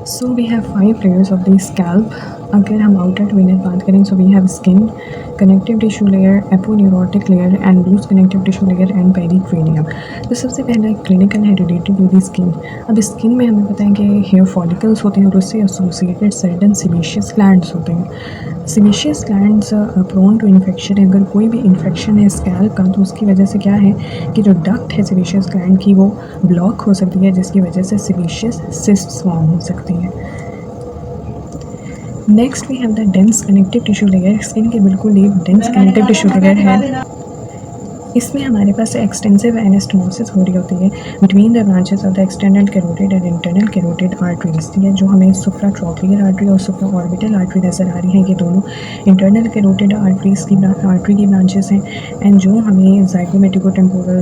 So we have 5 layers of the scalp. अगर हम outer to inner बात करें, so we have skin, connective tissue layer, aponeurotic layer and loose connective tissue layer and pericranium. तो सबसे पहला clinical है related to the skin. अब skin में हमें पता है कि हेयर फॉलिकल्स होते हैं और उससे एसोसिएटेड सर्टन सीबेशियस ग्लैंड्स होते हैं। Sebaceous glands prone to infection है। अगर कोई भी इन्फेक्शन है स्कैल्प का तो उसकी वजह से क्या है कि जो डक्ट है सीबेशियस ग्लैंड की वो ब्लॉक हो सकती है, जिसकी वजह से सीबेशियस सिस्ट्स फॉर्म हो सकती हैं। Next we have the dense connective tissue layer. Skin के बिल्कुल एक डेंस कनेक्टिव टिश्यू लेयर है। इसमें हमारे पास एक्सटेंसिव एनास्टोमोसिस हो रही होती है between the branches of the external carotid and internal carotid arteries. ठीक है, जो हमें सुप्राट्रोक्लियर आर्टरी और सुप्रा ऑर्बिटल आर्टरी नज़र आ रही है, ये दोनों इंटरनल कैरोटिड आर्टरी की ब्रांचेस हैं। एंड जो हमें ज़ाइगोमेटिको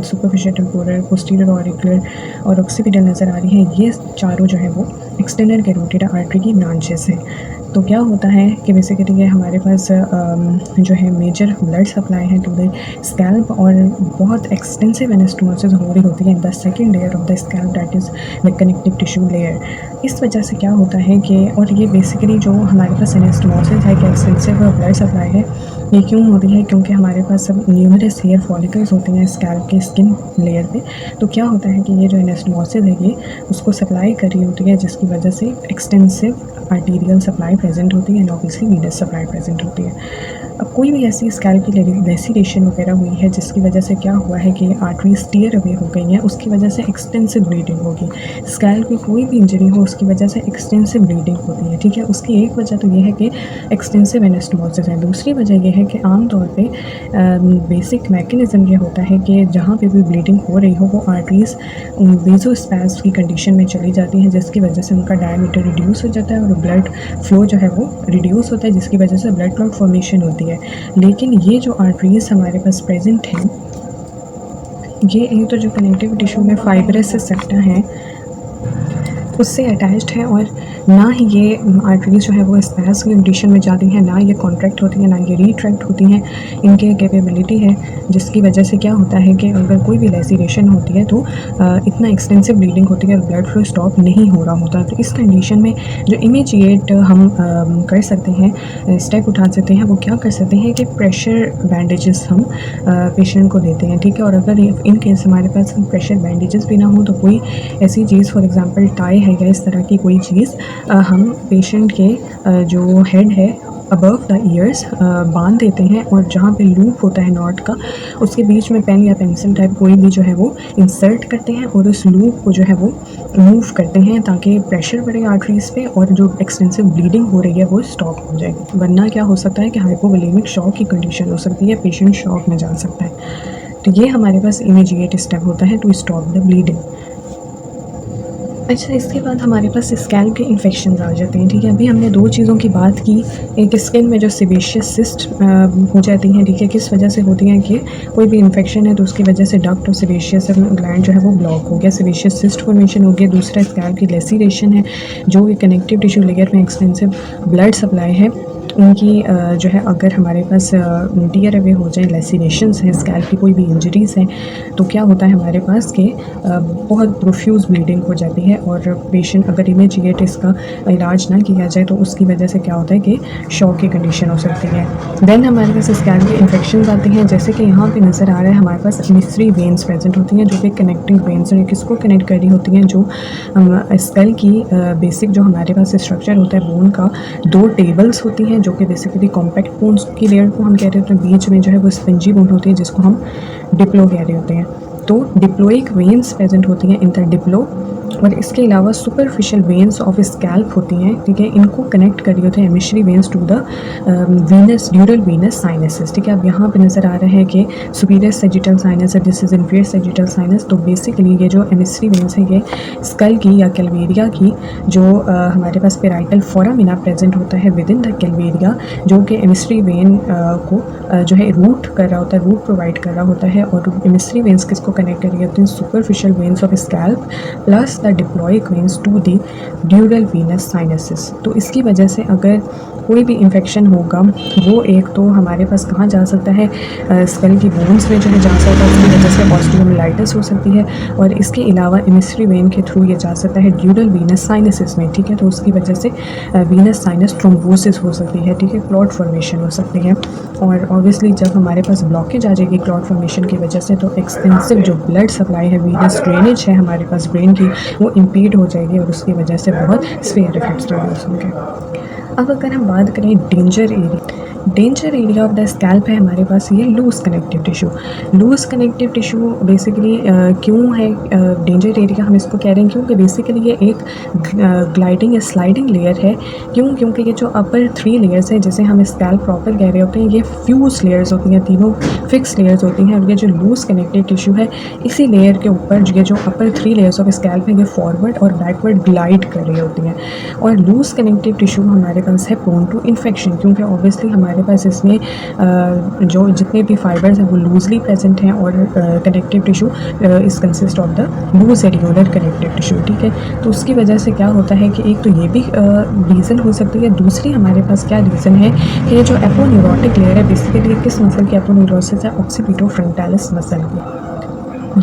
सुपरफिशियल टेम्पोरल, पोस्टीरियर ऑरिकुलर और ऑक्सीपिटल नज़र आ रही है, ये चारों जो है वो एक्सटर्नल कैरोटिड आर्टरी की ब्रांचेस हैं। तो क्या होता है कि बेसिकली ये हमारे पास जो है मेजर ब्लड सप्लाई है टू द स्कैल्प और बहुत एक्सटेंसिव एनास्टोमोसिस हो रही होती है in the second layer of the scalp, that is the connective tissue layer. इस वजह से क्या होता है कि और ये बेसिकली जो हमारे पास एनास्टोमोसिस है कि एक्सटेंसिव ब्लड सप्लाई है, ये क्यों होती है? क्योंकि हमारे पास सब न्यूमरस हेयर फॉलिकल्स होते हैं स्कैल्प के स्किन लेयर पे। तो क्या होता है कि ये जो एनास्टोमोसिस है ये उसको सप्लाई कर रही होती है, जिसकी वजह से एक्सटेंसिव आर्टीरियल सप्लाई प्रेजेंट होती है and obviously Venus supply present होती है। अब कोई भी ऐसी स्कैल्प की लेसिरेशन वगैरह हुई है जिसकी वजह से क्या हुआ है कि आर्टरीज टियर अवे हो गई हैं, उसकी वजह से एक्सटेंसिव ब्लीडिंग होगी। स्कैल्प की कोई भी इंजरी हो उसकी वजह से एक्सटेंसिव ब्लीडिंग होती है। ठीक है, उसकी एक वजह तो ये है कि एक्सटेंसिव एनास्टोमोसिस है। दूसरी वजह यह है कि आमतौर पे बेसिक मैकेनिज़्म ये होता है कि जहाँ पे भी ब्लीडिंग हो रही हो वो आर्टरीज वेज़ोस्पैज़म की कंडीशन में चली जाती हैं, जिसकी वजह से उनका डायमीटर रिड्यूस हो जाता है और ब्लड फ्लो जो है वो रिड्यूस होता है, जिसकी वजह से ब्लड क्लॉट फॉर्मेशन होती है। लेकिन ये जो आर्टरीज हमारे पास प्रेजेंट हैं, ये एक तो जो कनेक्टिव टिश्यू में फाइब्रस सेप्टा है उससे अटैच्ड है और ना ही ये आर्टरीज जो है वो स्पैस की कंडीशन में जाती हैं, ना ये कॉन्ट्रैक्ट होती हैं, ना ये रिट्रैक्ट होती हैं। इनके कैपेबिलिटी है जिसकी वजह से क्या होता है कि अगर कोई भी लेसिरेशन होती है तो इतना एक्सटेंसिव ब्लीडिंग होती है और ब्लड फ्लो स्टॉप नहीं हो रहा होता। तो इस कंडीशन में जो इमीडिएट हम कर सकते हैं, स्टेप उठा सकते हैं, वो क्या कर सकते हैं कि प्रेशर बैंडेजेस हम पेशेंट को देते हैं। ठीक है, और अगर इन केस हमारे पास प्रेशर बैंडेजेस भी ना हो तो कोई ऐसी चीज़, फॉर एग्जांपल टाई है या इस तरह की कोई चीज़ हम पेशेंट के जो हेड है अबव द ईयर्स बांध देते हैं और जहाँ पे लूप होता है नॉट का उसके बीच में पेन या पेंसिल टाइप कोई भी जो है वो इंसर्ट करते हैं और उस लूप को जो है वो मूव करते हैं ताकि प्रेशर बढ़े आर्टरीज पे और जो एक्सटेंसिव ब्लीडिंग हो रही है वो स्टॉप हो जाए। वरना क्या हो सकता है कि हाइपोवोलेमिक शॉक की कंडीशन हो सकती है, पेशेंट शॉक में जा सकता है। तो ये हमारे पास इमीडिएट स्टेप होता है टू स्टॉप द ब्लीडिंग। अच्छा, इसके बाद हमारे पास स्कैल्प के इन्फेक्शन आ जाते हैं। ठीक है, अभी हमने दो चीज़ों की बात की, एक स्किन में जो सेबेशियस सिस्ट हो जाती हैं, ठीक है, किस वजह से होती हैं कि कोई भी इन्फेक्शन है तो उसकी वजह से डक्ट और सेबेशियस ग्लैंड जो है वो ब्लॉक हो गया, सेबेशियस सिस्ट फॉर्मेशन हो गया। दूसरा स्कैल्प की लेसिरेशन है, जो कि कनेक्टिव टिश्यू लेयर में एक्सटेंसिव ब्लड सप्लाई है उनकी जो है अगर हमारे पास टियर अवे हो जाए, लेसिनेशंस हैं, स्कैल्प की कोई भी इंजरीज़ हैं, तो क्या होता है हमारे पास कि बहुत प्रोफ्यूज़ ब्लीडिंग हो जाती है और पेशेंट अगर इमीडिएट इसका इलाज ना किया जाए तो उसकी वजह से क्या होता है कि शॉक की कंडीशन हो सकती है। देन हमारे पास स्कैल्प के इन्फेक्शन आते हैं, जैसे कि यहाँ पे नज़र आ रहा है हमारे पास मिस्ट्री वेन्स प्रेजेंट होती हैं जो कि कनेक्टिंग वेन्स हैं। किसको कनेक्ट कर रही होती हैं? जो स्कल की बेसिक जो हमारे पास स्ट्रक्चर होता है बोन का, दो टेबल्स होती हैं जो कि बेसिकली कॉम्पैक्ट बोन्स की लेयर को हम कह रहे होते हैं, बीच में जो है वो स्पंजी बोन होती है जिसको हम डिप्लो कह रहे होते हैं। तो डिप्लोइक वेन्स प्रेजेंट होती हैं इन द डिप्लो और इसके अलावा सुपरफिशियल वेन्स ऑफ स्कैल्प होती हैं। ठीक है, इनको कनेक्ट कर रही होते हैं emissary veins to the venous dural venous sinuses. ठीक है, अब यहाँ पे नज़र आ रहा है कि सुपीरियर सैजिटल साइनस है, this is inferior sagittal sinus. तो बेसिकली ये जो एमिशरी वेन्स है ये स्कल की या कैलवेरिया की जो हमारे पास पेराइटल फोरामिना प्रेजेंट होता है विद इन द कैलवेरिया, जो कि एमिशरी वेन को जो है रूट कर रहा होता है, रूट प्रोवाइड कर रहा होता है। और एमिशरी वेन्स किसको कनेक्ट कर रही होती हैं? Superficial veins of scalp plus connects the diploic veins to the dural venous sinuses. तो इसकी वजह से अगर कोई भी इन्फेक्शन होगा वो एक तो हमारे पास कहाँ जा सकता है, स्कल की बोन्स में जो है जा सकता है, उसकी वजह से ऑस्टियोमाइलाइटिस हो सकती है, और इसके अलावा एमिसरी वेन के थ्रू ये जा सकता है ड्यूरल वीनस साइनसिस में, ठीक है। तो उसकी वजह से वीनस साइनस थ्रोम्बोसिस हो सकती है, ठीक है, क्लॉट फॉर्मेशन हो सकती है। और ऑब्वियसली जब हमारे पास ब्लॉकेज आ जाएगी क्लॉट फॉर्मेशन की वजह से, तो एक्सटेंसिव जो ब्लड सप्लाई है, वीनस ड्रेनेज है हमारे पास ब्रेन की, वो इम्पीड हो जाएगी और उसकी वजह से बहुत स्पेयर इफेक्ट्स प्रोड्यूस होंगे। अब अगर हम बात करें danger area of the scalp है हमारे पास ये loose connective tissue. Loose connective tissue basically क्यों है डेंजर एरिया, हम इसको कह रहे हैं क्योंकि बेसिकली ये एक ग्लाइडिंग या स्लाइडिंग लेयर है। क्योंकि ये जो अपर 3 लेयर्स है जिसे हम स्कैल्प प्रॉपर कह रहे होते हैं, ये फ्यूज लेयर्स होती हैं, तीनों फिक्स लेयर्स होती हैं। और ये जो लूज कनेक्टिव टिश्यू है, इसी लेयर के ऊपर ये जो अपर 3 लेयर्स ऑफ स्कैल्प है, ये फॉरवर्ड और बैकवर्ड ग्लाइड कर रही होती हैं। और लूज कनेक्टिव टिश्यू हमारे पास है प्रोन टू इन्फेक्शन, क्योंकि ऑब्वियसली हमारे पास इसमें जो जितने भी फाइबर्स हैं वो लूजली प्रेजेंट हैं, और connective tissue is consist of the loose areolar connective tissue, ठीक है। तो उसकी वजह से क्या होता है कि एक तो ये भी रीज़न हो सकती है, दूसरी हमारे पास क्या रीज़न है कि ये जो एपोन्यूरोटिक लेयर है बेसिकली किस मसल की एपोन्यूरोसिस है, ऑक्सीपिटो फ्रंटालिस मसल की।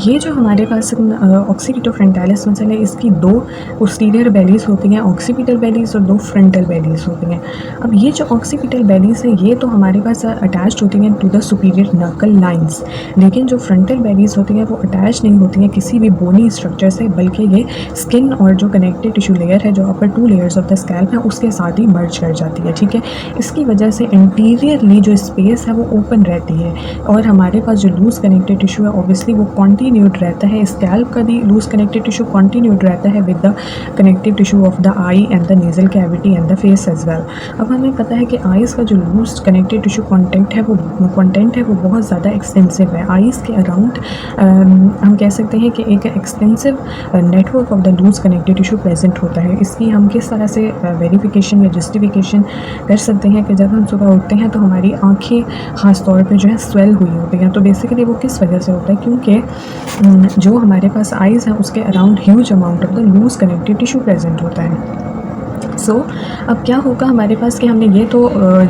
ये जो हमारे पास ऑक्सीपिटो फ्रंटालिस मसल है, इसकी 2 पोस्टीरियर बेलीज होती हैं, ऑक्सीपिटल बेलीज, और 2 फ्रंटल बेलीज होती हैं। अब ये जो ऑक्सीपिटल बेलीज है ये तो हमारे पास अटैच्ड होती हैं टू द सुपीरियर नकल लाइंस, लेकिन जो फ्रंटल बेलीज होती हैं वो अटैच नहीं होती हैं किसी भी बोनी स्ट्रक्चर से, बल्कि ये स्किन और जो कनेक्टिव टिश्यू लेयर है जो अपर 2 लेयर्स ऑफ द स्कैल्प है उसके साथ ही मर्ज कर जाती है, ठीक है। इसकी वजह से इंटीरियरली जो स्पेस है वो ओपन रहती है, और हमारे पास जो लूज कनेक्टिव टिश्यू है ऑब्वियसली वो कॉन्टिन्यूड रहता है। स्कैल्प का भी लूज कनेक्टिव टिश्यू कॉन्टिन्यूड रहता है with the connective tissue of the eye and the nasal cavity and the face as well. अब हमें पता है कि आइज़ का जो लूज कनेक्टिव टिश्यू कंटेंट है वो बहुत ज़्यादा एक्सटेंसिव है। आइज़ के अराउंड हम कह सकते हैं कि एक extensive network of the loose connective tissue present होता है। इसकी हम किस तरह से वेरिफिकेशन या जस्टिफिकेशन कर सकते हैं कि जब हम सुबह उठते हैं तो हमारी आँखें ख़ास तौर पे जो है स्वेल हुई होती हैं। तो बेसिकली वो किस वजह से होता है, क्योंकि जो हमारे पास आइज़ है उसके around huge amount of the loose connective tissue present होता है। अब क्या होगा हमारे पास कि हमने ये तो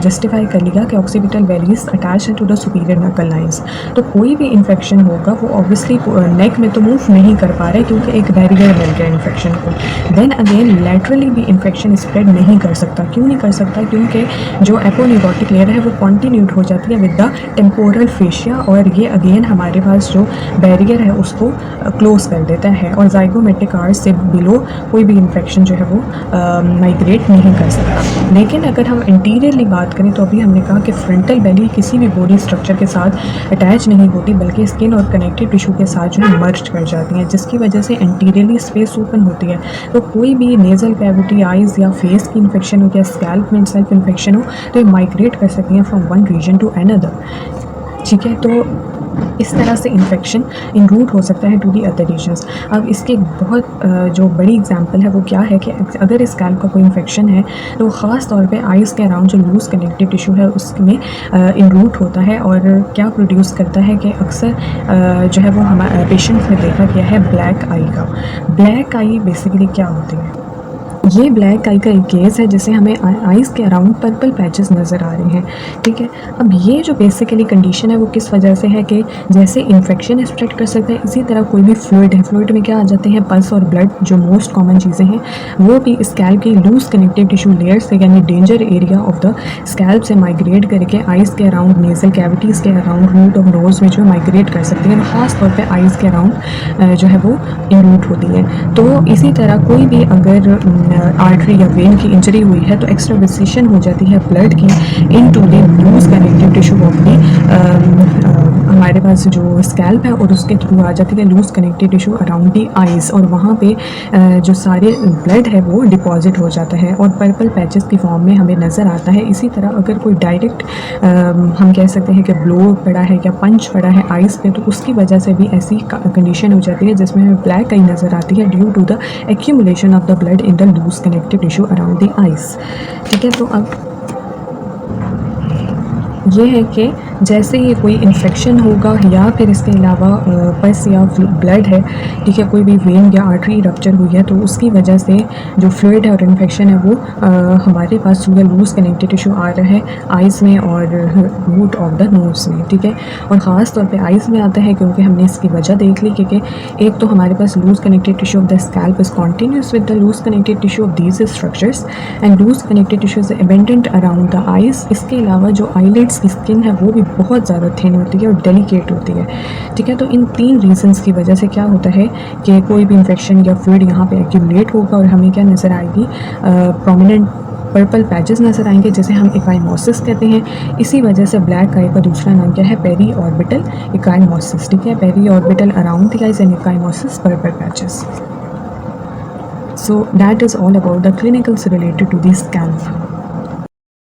जस्टिफाई कर लिया कि ऑक्सीपिटल बेलीज अटैच है टू द सुपीरियर नकल लाइंस, तो कोई भी इन्फेक्शन होगा वो ऑब्वियसली नेक में तो मूव नहीं कर पा रहे क्योंकि एक बैरियर मिल गया इन्फेक्शन को। देन अगेन लैटरली भी इन्फेक्शन स्प्रेड नहीं कर सकता। क्यों नहीं कर सकता, क्योंकि जो एपोन्यूरोटिक लेयर है वो कॉन्टिन्यूड हो जाती है विद द टेम्पोरल फेशिया, और ये अगेन हमारे पास जो बैरियर है उसको क्लोज कर देता है, और जाइगोमेट्रिक आर्च से बिलो कोई भी इन्फेक्शन जो है वो माइग्रेट नहीं कर सकता। लेकिन अगर हम इंटीरियरली बात करें तो अभी हमने कहा कि फ्रंटल बेली किसी भी बॉडी स्ट्रक्चर के साथ अटैच नहीं होती, बल्कि स्किन और कनेक्टिव टिश्यू के साथ जो है मर्ज कर जाती हैं, जिसकी वजह से इंटीरियरली स्पेस ओपन होती है। तो कोई भी नेजल कैविटी, आइज़ या फेस की इन्फेक्शन हो या स्कैल्प में सेल्फ इन्फेक्शन हो तो ये माइग्रेट कर सकती हैं from one region to another, ठीक है। तो इस तरह से इन्फेक्शन इन रूट हो सकता है टू दी अदर रीजन्स। अब इसके बहुत जो बड़ी एग्जांपल है वो क्या है कि अगर स्कैल्प का कोई इन्फेक्शन है तो ख़ास तौर पे आइज़ के अराउंड जो लूज कनेक्टिव टिश्यू है उसमें इन रूट होता है, और क्या प्रोड्यूस करता है कि अक्सर जो है वो हमारे पेशेंट्स में देखा गया है ब्लैक आई का। ब्लैक आई बेसिकली क्या होती है, ये ब्लैक आई का एक केस है जिसे हमें आइज़ के अराउंड पर्पल पैचेस नज़र आ रहे हैं, ठीक है। अब ये जो बेसिकली कंडीशन है वो किस वजह से है कि जैसे इन्फेक्शन स्प्रेड कर सकता है, इसी तरह कोई भी फ्लूइड है, फ्लूइड में क्या आ जाते हैं, पल्स और ब्लड, जो मोस्ट कॉमन चीज़ें हैं, वो भी स्कैल्प की लूज कनेक्टिव टिश्यू लेयर से यानी danger area of the scalp से माइग्रेट करके आइज़ के अराउंड, नेजल कैविटीज़ के अराउंड, रूट ऑफ नोज में जो माइग्रेट कर सकती हैं, ख़ास तौर पर आइज़ के अराउंड जो है वो इन रूट होती है। तो इसी तरह कोई भी अगर आर्टरी या वेन की इंजरी हुई है तो एक्स्ट्रावेसेशन हो जाती है ब्लड की into the loose connective tissue of the हमारे पास जो स्कैल्प है, और उसके थ्रू आ जाती है loose connective tissue around the eyes, और वहाँ पे जो सारे ब्लड है वो डिपॉजिट हो जाता है और पर्पल पैचेस की फॉर्म में हमें नज़र आता है। इसी तरह अगर कोई डायरेक्ट हम कह सकते हैं कि ब्लो पड़ा है या पंच पड़ा है आइज़ पे, तो उसकी वजह से भी ऐसी कंडीशन हो जाती है जिसमें हमें ब्लैक आई नज़र आती है due to the accumulation of the blood in the loose connective tissue around the eyes, ठीक है। तो अब ये है कि जैसे ही कोई इन्फेक्शन होगा या फिर इसके अलावा पस या ब्लड है, ठीक है, कोई भी वेन या आर्टरी रप्चर हुई है तो उसकी वजह से जो फ्लूइड है और इन्फेक्शन है वो हमारे पास जो है लूज़ कनेक्टिव टिश्यू आ रहा है आइज़ में और रूट ऑफ द नोज़ में, ठीक है। और ख़ास तौर पे आइज़ में आता है क्योंकि हमने इसकी वजह देख ली, क्योंकि एक तो हमारे पास loose connective tissue of the scalp is continuous with the loose connective tissue of these structures and loose connective tissue is abundant around the eyes. इसके अलावा जो आईलिड्स की स्किन है वो भी बहुत ज़्यादा थिन होती है और डेलिकेट होती है, ठीक है। तो इन 3 रीजंस की वजह से क्या होता है कि कोई भी इन्फेक्शन या फ्लूइड यहाँ पे एक्यूमुलेट होगा और हमें क्या नज़र आएगी, प्रोमिनेंट पर्पल पैचेस नज़र आएंगे जिसे हम इकाइमोसिस कहते हैं। इसी वजह से ब्लैक आई का दूसरा नाम क्या है, पेरी ऑर्बिटल इकाइमोसिस, ठीक है। Periorbital around the eyes and ecchymosis purple patches. So that is all about the clinicals related to the scalp.